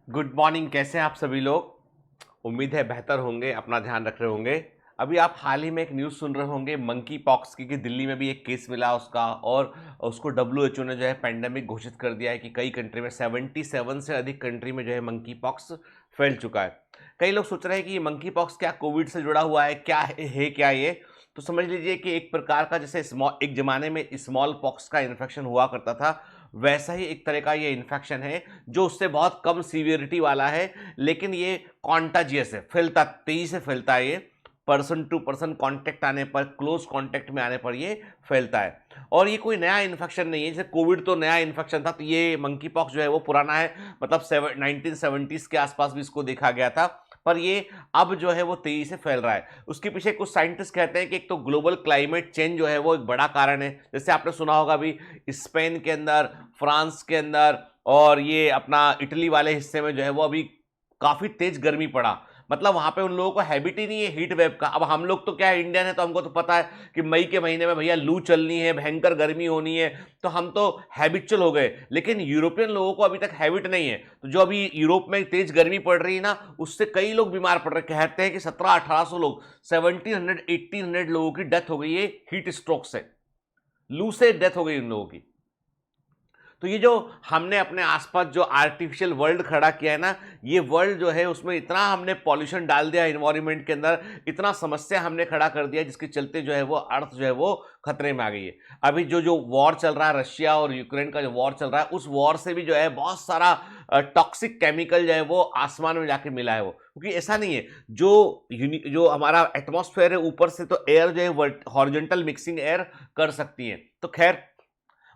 Good morning. कैसे हैं आप सभी लोग? उम्मीद है बेहतर होंगे, अपना ध्यान रख रहे होंगे। अभी आप हाल ही में एक न्यूज़ सुन रहे होंगे मंकी पॉक्स की, कि दिल्ली में भी एक केस मिला उसका, और उसको डब्ल्यूएचओ ने जो है पेंडेमिक घोषित कर दिया है कि कई कंट्री में 77 से अधिक कंट्री में जो है मंकी पॉक्स फैल चुका है। कई लोग सोच रहे हैं कि ये मंकी पॉक्स क्या कोविड से जुड़ा हुआ है, क्या है क्या ये? तो समझ लीजिए कि एक प्रकार का, जैसे एक जमाने में स्मॉल पॉक्स का इन्फेक्शन हुआ करता था, वैसा ही एक तरह का ये इन्फेक्शन है, जो उससे बहुत कम सीवियरिटी वाला है, लेकिन ये कॉन्टाजियस है, फैलता तेजी से फैलता है। ये पर्सन टू पर्सन कांटेक्ट आने पर, क्लोज कांटेक्ट में आने पर ये फैलता है। और ये कोई नया इन्फेक्शन नहीं है। जैसे कोविड तो नया इन्फेक्शन था, तो ये मंकी पॉक्स जो है वो पुराना है, मतलब 1970s के आसपास भी इसको देखा गया था। पर ये अब जो है वो तेजी से फैल रहा है। उसके पीछे कुछ साइंटिस्ट कहते हैं कि एक तो ग्लोबल क्लाइमेट चेंज जो है वो एक बड़ा कारण है। जैसे आपने सुना होगा अभी स्पेन के अंदर, फ्रांस के अंदर, और ये अपना इटली वाले हिस्से में जो है वो अभी काफी तेज गर्मी पड़ा। मतलब वहां पे उन लोगों को हैबिट ही नहीं है हीट वेव का। अब हम लोग तो क्या है, इंडियन है, तो हमको तो पता है कि मई के महीने में भैया लू चलनी है, भयंकर गर्मी होनी है, तो हम तो हैबिचुअल हो गए। लेकिन यूरोपियन लोगों को अभी तक हैबिट नहीं है। तो जो अभी यूरोप में तेज गर्मी पड़ रही है ना, उससे कई लोग बीमार पड़ रहे। कहते हैं कि 1700-1800 लोग, 1700-1800 लोगों की डेथ हो गई है हीट स्ट्रोक से, लू से डेथ हो गई उन लोगों की। तो ये जो हमने अपने आसपास जो आर्टिफिशियल वर्ल्ड खड़ा किया है ना, ये वर्ल्ड जो है उसमें इतना हमने पॉल्यूशन डाल दिया एनवायरनमेंट के अंदर, इतना समस्या हमने खड़ा कर दिया, जिसके चलते जो है वो अर्थ जो है वो खतरे में आ गई है। अभी जो जो वॉर चल रहा है, रशिया और यूक्रेन का जो वॉर चल रहा है, उस वॉर से भी जो है बहुत सारा टॉक्सिक केमिकल जो है वो आसमान में जाके मिला है। वो क्योंकि ऐसा नहीं है, जो हमारा एटमॉस्फेयर है ऊपर से, तो एयर जो है हॉरिजॉन्टल मिक्सिंग एयर कर सकती है। तो खैर,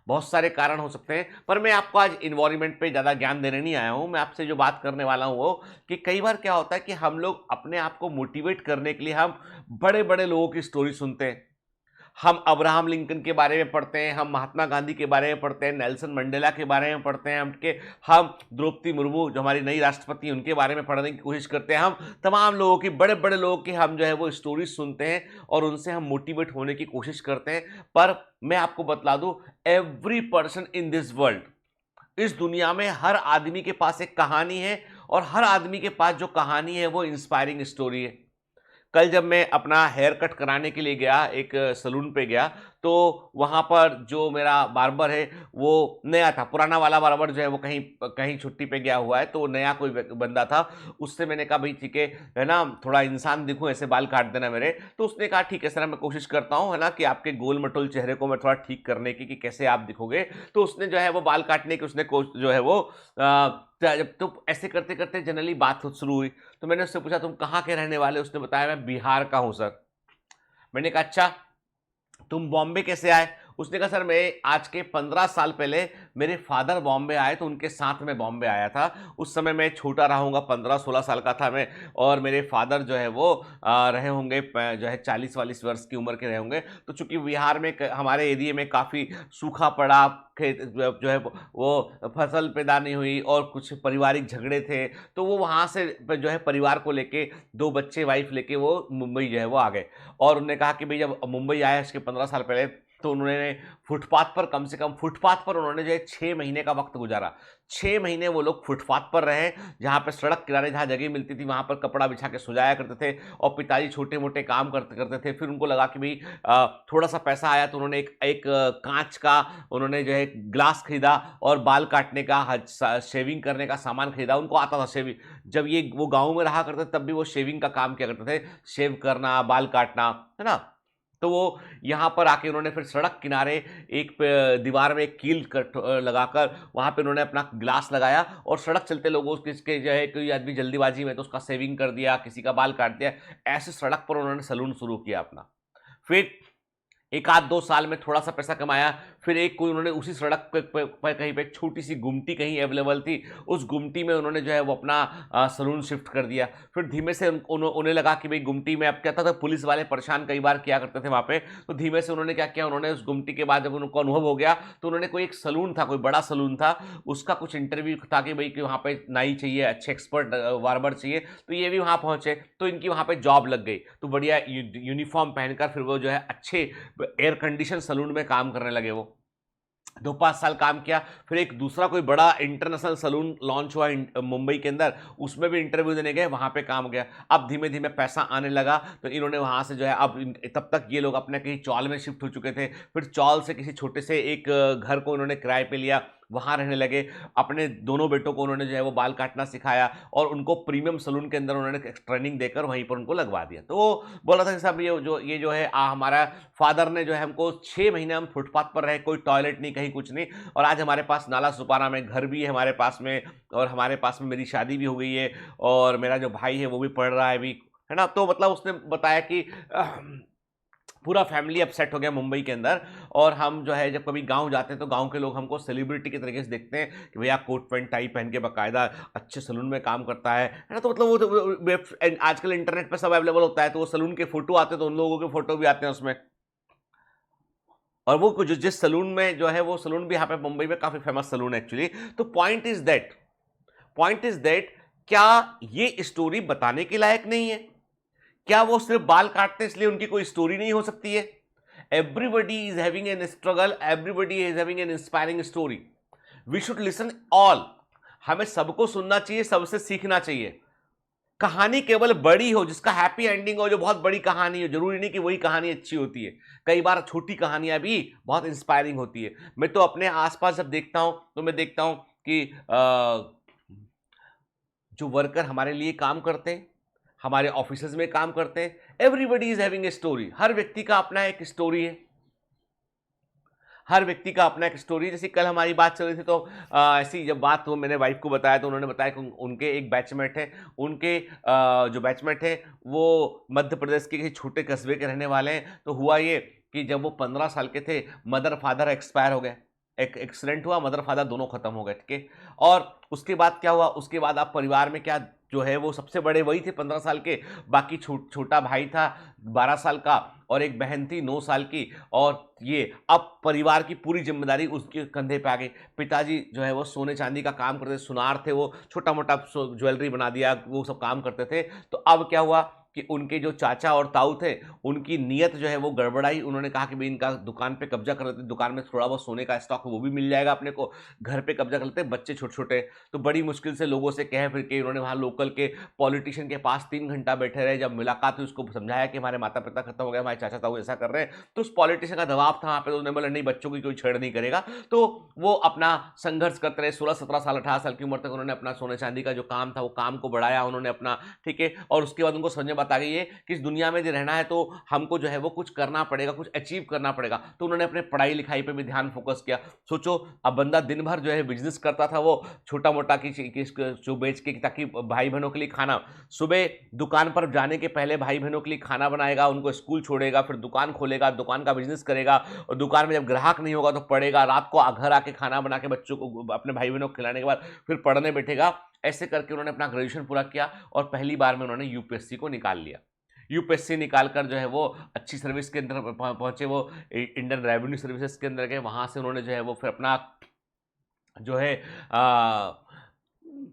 बहुत सारे कारण हो सकते हैं, पर मैं आपको आज इन्वायरमेंट पे ज़्यादा ज्ञान देने नहीं आया हूँ। मैं आपसे जो बात करने वाला हूँ वो, कि कई बार क्या होता है कि हम लोग अपने आप को मोटिवेट करने के लिए हम बड़े बड़े लोगों की स्टोरी सुनते हैं। हम अब्राहम लिंकन के बारे में पढ़ते हैं, हम महात्मा गांधी के बारे में पढ़ते हैं, नेल्सन मंडेला के बारे में पढ़ते हैं, हम द्रौपदी मुर्मू जो हमारी नई राष्ट्रपति, उनके बारे में पढ़ने की कोशिश करते हैं। हम तमाम लोगों की, बड़े बड़े लोगों की हम जो है वो स्टोरीज सुनते हैं, और उनसे हम मोटिवेट होने की कोशिश करते हैं। पर मैं आपको बतला दूं, every person in this world, इस दुनिया में हर आदमी के पास एक कहानी है, और हर आदमी के पास जो कहानी है वो इंस्पायरिंग स्टोरी है। कल जब मैं अपना हेयर कट कराने के लिए गया, एक सलून पे गया, तो वहाँ पर जो मेरा बार्बर है वो नया था। पुराना वाला बार्बर जो है वो कहीं कहीं छुट्टी पे गया हुआ है, तो नया कोई बंदा था। उससे मैंने कहा भाई ठीक है ना, थोड़ा इंसान दिखूं, ऐसे बाल काट देना मेरे। तो उसने कहा ठीक है सर, मैं कोशिश करता हूँ, है ना, कि आपके गोल मटोल चेहरे को मैं थोड़ा ठीक करने की, कि कैसे आप दिखोगे। तो उसने जो है वो बाल काटने की, उसने जो है वो जब तो ऐसे करते करते जनरली बात शुरू हुई। तो मैंने उससे पूछा तुम कहाँ के रहने वाले? उसने बताया मैं बिहार का हूं सर। मैंने कहा अच्छा, तुम बॉम्बे कैसे आए? उसने कहा सर, मैं आज के 15 साल पहले मेरे फादर बॉम्बे आए, तो उनके साथ में बॉम्बे आया था। उस समय मैं छोटा रहा हूँगा, 15-16 साल का था मैं, और मेरे फादर जो है वो रहे होंगे जो है 40-42 वर्ष की उम्र के रहे होंगे। तो चूंकि बिहार में हमारे एरिया में काफ़ी सूखा पड़ा, खेत जो है वो फसल पैदा नहीं हुई, और कुछ पारिवारिक झगड़े थे, तो वो वहाँ से जो है परिवार को लेके, 2 बच्चे वाइफ लेके वो मुंबई जो है वो आ गए। और उन्होंने कहा कि भाई जब मुंबई आया इसके 15 साल पहले, तो उन्होंने फुटपाथ पर, कम से कम फुटपाथ पर उन्होंने जो है 6 महीने का वक्त गुजारा। 6 महीने वो लोग फुटपाथ पर रहे, जहाँ पे सड़क किनारे जहाँ जगह मिलती थी वहाँ पर कपड़ा बिछा के सुजाया करते थे। और पिताजी छोटे मोटे काम करते करते थे। फिर उनको लगा कि भाई थोड़ा सा पैसा आया, तो उन्होंने एक कांच का, उन्होंने जो है ग्लास खरीदा, और बाल काटने का, शेविंग करने का सामान खरीदा। उनको आता था शेविंग। जब ये वो गाँव में रहा करते तब भी वो शेविंग का काम किया करते थे, शेव करना, बाल काटना, है ना। तो वो यहाँ पर आके उन्होंने फिर सड़क किनारे एक दीवार में एक कील लगाकर वहाँ पे उन्होंने अपना ग्लास लगाया, और सड़क चलते लोगों किसके जो है, कोई आदमी जल्दीबाजी में तो उसका शेविंग कर दिया, किसी का बाल काट दिया। ऐसे सड़क पर उन्होंने सलून शुरू किया अपना। फिर एक आध 2 साल में थोड़ा सा पैसा कमाया। फिर एक कोई उन्होंने उसी सड़क पर कहीं पे एक छोटी सी गुमटी कहीं अवेलेबल थी, उस गुमटी में उन्होंने जो है वो अपना सलून शिफ्ट कर दिया। फिर धीमे से उन्हें लगा कि भाई गुमटी में, अब क्या था, पुलिस वाले परेशान कई बार किया करते थे वहाँ पे। तो धीमे से उन्होंने क्या किया, उन्होंने उस गुमटी के बाद जब उनको अनुभव हो गया, तो उन्होंने कोई एक सलून था, कोई बड़ा सलून था, उसका कुछ इंटरव्यू था कि भाई कि वहाँ पे नाई चाहिए, अच्छे एक्सपर्ट बार्बर चाहिए। तो ये भी वहाँ पहुंचे, तो इनकी वहाँ पे जॉब लग गई। तो बढ़िया यूनिफॉर्म पहनकर फिर वो जो है अच्छे एयर कंडीशन सलून में काम करने लगे वो। 2-5 साल काम किया, फिर एक दूसरा कोई बड़ा इंटरनेशनल सलून लॉन्च हुआ मुंबई के अंदर, उसमें भी इंटरव्यू देने गए, वहाँ पे काम हो गया। अब धीमे धीमे पैसा आने लगा तो इन्होंने वहाँ से जो है अब तब तक ये लोग अपने कहीं चौल में शिफ्ट हो चुके थे, फिर चौल से किसी छोटे से एक घर को उन्होंने किराए पे लिया, वहाँ रहने लगे। अपने दोनों बेटों को उन्होंने जो है वो बाल काटना सिखाया और उनको प्रीमियम सलून के अंदर उन्होंने ट्रेनिंग देकर वहीं पर उनको लगवा दिया। तो वो बोल रहा था कि साहब ये जो है हमारा फादर ने जो है हमको 6 महीने हम फुटपाथ पर रहे, कोई टॉयलेट नहीं, कहीं कुछ नहीं, और आज हमारे पास नाला सुपारा में घर भी है हमारे पास में, और हमारे पास में मेरी शादी भी हो गई है, और मेरा जो भाई है वो भी पढ़ रहा है अभी, है ना। तो मतलब उसने बताया कि पूरा फैमिली अपसेट हो गया मुंबई के अंदर, और हम जो है जब कभी गांव जाते हैं तो गांव के लोग हमको सेलिब्रिटी के तरीके से देखते हैं कि भैया कोट पैंट टाई पहन के बाकायदा अच्छे सलून में काम करता है ना। तो मतलब वो आजकल इंटरनेट पे सब अवेलेबल होता है, तो वो सलून के फोटो आते हैं तो उन लोगों के फोटो भी आते हैं उसमें, और वो जिस सलून में जो है वो सलून भी यहाँ पे मुंबई में काफी फेमस सलून है एक्चुअली। तो पॉइंट इज दैट क्या ये स्टोरी बताने के लायक नहीं है? क्या वो सिर्फ बाल काटते हैं इसलिए उनकी कोई स्टोरी नहीं हो सकती है? Everybody is having an struggle, everybody is having an inspiring story, we should listen all. हमें सबको सुनना चाहिए, सबसे सीखना चाहिए। कहानी केवल बड़ी हो, जिसका हैप्पी एंडिंग हो, जो बहुत बड़ी कहानी हो, जरूरी नहीं कि वही कहानी अच्छी होती है। कई बार छोटी कहानियां भी बहुत इंस्पायरिंग होती है। मैं तो अपने आसपास जब देखता हूं तो मैं देखता हूं कि जो वर्कर हमारे लिए काम करते हैं, हमारे ऑफिसेज में काम करते हैं, everybody is having a story. हर व्यक्ति का अपना एक स्टोरी है, हर व्यक्ति का अपना एक स्टोरी। जैसे कल हमारी बात चल रही थी तो ऐसी जब बात हो, मैंने वाइफ को बताया तो उन्होंने बताया कि उनके एक बैचमेट है, उनके जो बैचमेट है वो मध्य प्रदेश के किसी छोटे कस्बे के रहने वाले हैं। तो हुआ ये कि जब वो 15 साल के थे, मदर फादर एक्सपायर हो गए, एक एक्सीडेंट हुआ, मदर फादर दोनों खत्म हो गए, ठीक है। और उसके बाद क्या हुआ, उसके बाद आप परिवार में क्या जो है वो सबसे बड़े वही थे 15 साल के, बाकी छोटा भाई था 12 साल का, और एक बहन थी 9 साल की, और ये अब परिवार की पूरी जिम्मेदारी उसके कंधे पे आ गई। पिताजी जो है वो सोने चांदी का काम करते, सुनार थे वो, छोटा मोटा ज्वेलरी बना दिया, वो सब काम करते थे। तो अब क्या हुआ कि उनके जो चाचा और ताऊ थे, उनकी नीयत जो है वो गड़बड़ाई। उन्होंने कहा कि भाई इनका दुकान पे कब्जा कर लेते, दुकान में थोड़ा बहुत सोने का स्टॉक वो भी मिल जाएगा अपने को, घर पे कब्जा कर लेते, बच्चे छोटे छोटे। तो बड़ी मुश्किल से लोगों से कह फिर के उन्होंने वहाँ लोकल के पॉलिटिशियन के पास 3 घंटा बैठे रहे। जब मुलाकात हुई, उसको समझाया कि हमारे माता पिता खत्म हो गए, हमारे चाचा ताऊ ऐसा कर रहे हैं, तो उस पॉलिटिशियन का दबाव था वहाँ पे, तो उन्होंने बोला नहीं, बच्चों की कोई छेड़ नहीं करेगा। तो वो अपना संघर्ष करते रहे, 16 17 साल 18 साल की उम्र तक उन्होंने अपना सोने चांदी का जो काम था वो काम को बढ़ाया उन्होंने अपना, ठीक है। और उसके बाद उनको समझ में बात आ गई है कि इस दुनिया में जो रहना है तो हमको जो है वो कुछ करना पड़ेगा, कुछ अचीव करना पड़ेगा। तो उन्होंने अपने पढ़ाई लिखाई पे भी ध्यान फोकस किया। सोचो, अब बंदा दिन भर जो है बिजनेस करता था, वो छोटा मोटा की जो बेच के, ताकि भाई बहनों के लिए खाना, सुबह दुकान पर जाने के पहले भाई बहनों के लिए खाना बनाएगा, उनको स्कूल छोड़ेगा, फिर दुकान खोलेगा, दुकान का बिजनेस करेगा, और दुकान में जब ग्राहक नहीं होगा तो पढ़ेगा, रात को घर आके खाना बना के बच्चों को, अपने भाई बहनों को खिलाने के बाद फिर पढ़ने बैठेगा। ऐसे करके उन्होंने अपना ग्रेजुएशन पूरा किया, और पहली बार में उन्होंने यूपीएससी को निकाल लिया। यूपीएससी निकालकर जो है वो अच्छी सर्विस के अंदर पहुंचे, वो इंडियन रेवेन्यू सर्विसेज के अंदर गए। वहां से उन्होंने जो है वो फिर अपना जो है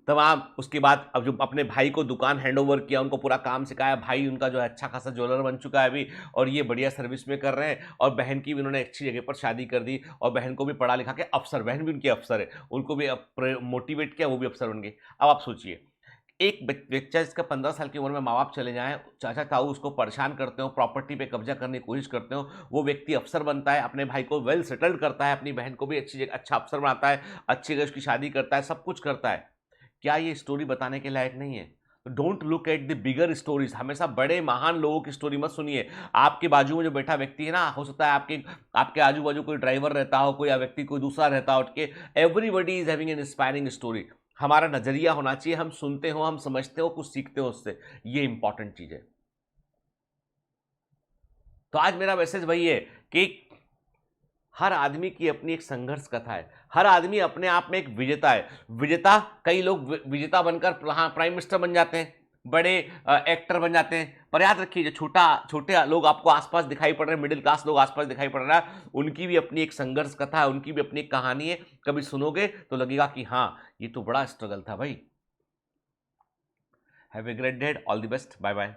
तमाम, उसके बाद अब जो अपने भाई को दुकान हैंड ओवर किया, उनको पूरा काम सिखाया। भाई उनका जो है अच्छा खासा ज्वेलर बन चुका है अभी, और ये बढ़िया सर्विस में कर रहे हैं। और बहन की भी उन्होंने अच्छी जगह पर शादी कर दी, और बहन को भी पढ़ा लिखा के अफसर, बहन भी उनकी अफसर है, उनको भी मोटिवेट किया, वो भी अफसर बन गई। अब आप सोचिए, एक बच्चा जिसका 15 साल की उम्र में माँ बाप चले जाएं, चाचा ताऊ उसको परेशान करते हो, प्रॉपर्टी पे कब्जा करने की कोशिश करते हो, वो व्यक्ति अफसर बनता है, अपने भाई को वेल सेटल्ड करता है, अपनी बहन को भी अच्छी जगह अच्छा अफसर बनाता है, अच्छी जगह उसकी शादी करता है, सब कुछ करता है। क्या ये स्टोरी बताने के लायक नहीं है? तो don't look at the bigger stories, हमेशा बड़े महान लोगों की स्टोरी मत सुनिए। आपके बाजू में जो बैठा व्यक्ति है ना, हो सकता है आपके आजू बाजू कोई ड्राइवर रहता हो, कोई व्यक्ति कोई दूसरा रहता हो, के everybody is having an inspiring story. हमारा नजरिया होना चाहिए, हम सुनते हो, हम समझते हो, कुछ सीखते हो उससे, ये इंपॉर्टेंट चीज है। तो आज मेरा मैसेज वही है कि हर आदमी की अपनी एक संघर्ष कथा है, हर आदमी अपने आप में एक विजेता है। विजेता, कई लोग विजेता बनकर प्राइम मिनिस्टर बन जाते हैं, बड़े एक्टर बन जाते हैं, पर याद रखिए जो छोटे लोग आपको आसपास दिखाई पड़ रहे हैं, मिडिल क्लास लोग आसपास दिखाई पड़ रहा है, उनकी भी अपनी एक संघर्ष कथा है, उनकी भी अपनी एक कहानी है। कभी सुनोगे तो लगेगा कि हाँ, ये तो बड़ा स्ट्रगल था भाई। Have a great day, all the best, bye bye.